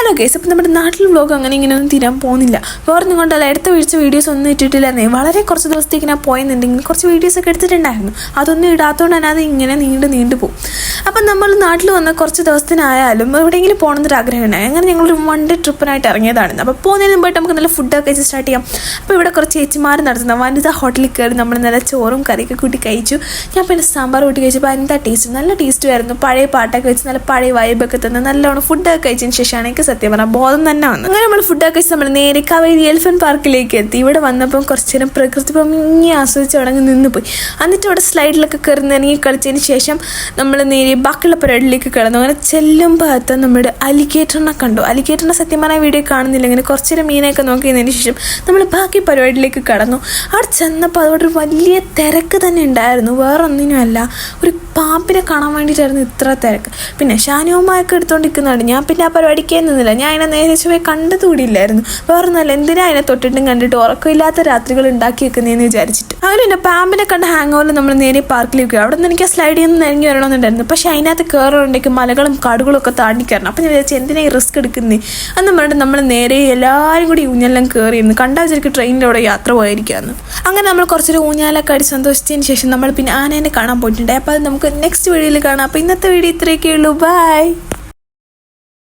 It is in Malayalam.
ഹലോ ഗൈസ്, അപ്പോൾ നമ്മുടെ നാട്ടിൽ വ്ലോഗ് അങ്ങനെ ഇങ്ങനെയൊന്നും തീരാൻ പോകുന്നില്ല. വേറൊന്നും കൊണ്ടല്ല, അടുത്ത വീഡിയോസ് ഒന്നും ഇട്ടിട്ടില്ലെന്നേ. വളരെ കുറച്ച് ദിവസത്തേക്ക് ഞാൻ പോയെന്നുണ്ടെങ്കിൽ കുറച്ച് വീഡിയോസൊക്കെ എടുത്തിട്ടുണ്ടായിരുന്നു. അതൊന്നും ഇടാത്തതുകൊണ്ട് തന്നെ അത് ഇങ്ങനെ നീണ്ടു പോകും. അപ്പം നമ്മൾ നാട്ടിൽ വന്ന കുറച്ച് ദിവസത്തിനായാലും എവിടെയെങ്കിലും പോകണമെന്നൊരു ആഗ്രഹമുണ്ടായി. അങ്ങനെ ഞങ്ങളൊരു 1 ഡേ ട്രിപ്പിനായിട്ട് ഇറങ്ങിയതാണ്. അപ്പോൾ പോകുന്നതിന് മുമ്പായിട്ട് നമുക്ക് നല്ല ഫുഡൊക്കെ കഴിച്ച് സ്റ്റാർട്ട് ചെയ്യാം. അപ്പോൾ ഇവിടെ കുറച്ച് ചേച്ചിമാർ നടത്തുന്ന വനിതാ ഹോട്ടലിൽ കയറി നമ്മൾ നല്ല ചോറും കറിയൊക്കെ കൂട്ടി കഴിച്ചു. ഞാൻ പിന്നെ സാമ്പാർ കൂട്ടി കഴിച്ചപ്പോൾ എന്താ ടേസ്റ്റ്, നല്ല ടേസ്റ്റുമായിരുന്നു. പഴയ പാട്ടൊക്കെ വെച്ച് നല്ല പഴയ വൈബൊക്കെ തന്നെ നല്ലോണം ഫുഡൊക്കെ കഴിച്ചതിന് ശേഷമാണ് എനിക്ക് സത്യം പറഞ്ഞാൽ ബോധം തന്നെ വന്നു. അങ്ങനെ നമ്മൾ ഫുഡൊക്കെ കഴിച്ച് നമ്മൾ നേരെ കാവേരി എലിഫന്റ് പാർക്കിലേക്ക് എത്തി. ഇവിടെ വന്നപ്പം കുറച്ച് നേരം പ്രകൃതി ഭംഗി ആസ്വദിച്ച് തുടങ്ങി നിന്ന് പോയി. എന്നിട്ട് ഇവിടെ സ്ലൈഡിലൊക്കെ കയറി ഇറങ്ങി കളിച്ചതിന് ശേഷം നമ്മൾ നേരെ ബാക്കിയുള്ള പരിപാടിയിലേക്ക് കിടന്നു. അങ്ങനെ ചെല്ലുമ്പോൾ നമ്മുടെ അലിഗേറ്ററിനെ കണ്ടു. അലിഗേറ്ററിനെ സത്യം പറഞ്ഞാൽ വീഡിയോ കാണുന്നില്ല. ഇങ്ങനെ കുറച്ച് നേരം മീനൊക്കെ നോക്കിയതിന് ശേഷം നമ്മൾ ബാക്കി പരിപാടിയിലേക്ക് കടന്നു. അവിടെ ചെന്നപ്പോൾ അതോടെ ഒരു വലിയ തിരക്ക് തന്നെ ഉണ്ടായിരുന്നു. വേറെ ഒന്നിനുമല്ല, ഒരു പാമ്പിനെ കാണാൻ വേണ്ടിയിട്ടായിരുന്നു ഇത്ര തിരക്ക്. പിന്നെ ഷാനുവുമായൊക്കെ എടുത്തുകൊണ്ടിരിക്കുന്നതാണ്. ഞാൻ പിന്നെ ആ പരിപാടിക്കേ നിന്നില്ല. ഞാൻ അതിനെ നേരെ ചൊവ്വേ കണ്ടതുകൂടിയില്ലായിരുന്നു. വേറെ ഒന്നല്ല, എന്തിനാ അതിനെ തൊട്ടിട്ടും കണ്ടിട്ട് ഉറക്കമില്ലാത്ത രാത്രികൾ ഉണ്ടാക്കി വെക്കുന്നതെന്ന് വിചാരിച്ചിട്ട്. അങ്ങനെ പിന്നെ പാമ്പിനെ കണ്ട ഹാങ് ഓവറിൽ നമ്മൾ നേരെ പാർക്കിലേക്ക്. അവിടെ നിന്ന് എനിക്ക് ആ സ്ലൈഡിൽ നിന്ന് ഇറങ്ങി വരണമെന്നുണ്ടായിരുന്നു. പക്ഷേ അതിനകത്ത് കയറുന്നുണ്ടെങ്കിൽ മലകളും കാടുകളും ഒക്കെ താണ്ടി കയറണം. അപ്പം ഞാൻ വിചാരിച്ചു എന്തിനാ ഈ റിസ്ക് എടുക്കുന്നത് എന്ന് പറഞ്ഞിട്ട് നമ്മൾ നേരെ എല്ലാവരും കൂടി ഊഞ്ഞാലെല്ലാം കയറിയിരുന്നു. കണ്ടാൽ വിചാരിക്കും ട്രെയിനിലൂടെ യാത്ര പോയിരിക്കുകയെന്ന്. അങ്ങനെ നമ്മൾ കുറച്ചൊരു ഊഞ്ഞാലൊക്കെ അടി സന്തോഷിച്ചതിന് ശേഷം നമ്മൾ പിന്നെ ആനേനെ കാണാൻ പോയിട്ടുണ്ട്. അപ്പോൾ അത് നമുക്ക് നെക്സ്റ്റ് വീഡിയോയിൽ കാണാം. അപ്പോൾ ഇന്നത്തെ വീഡിയോ ഇത്രയൊക്കെ ഉള്ളൂ. ബൈ.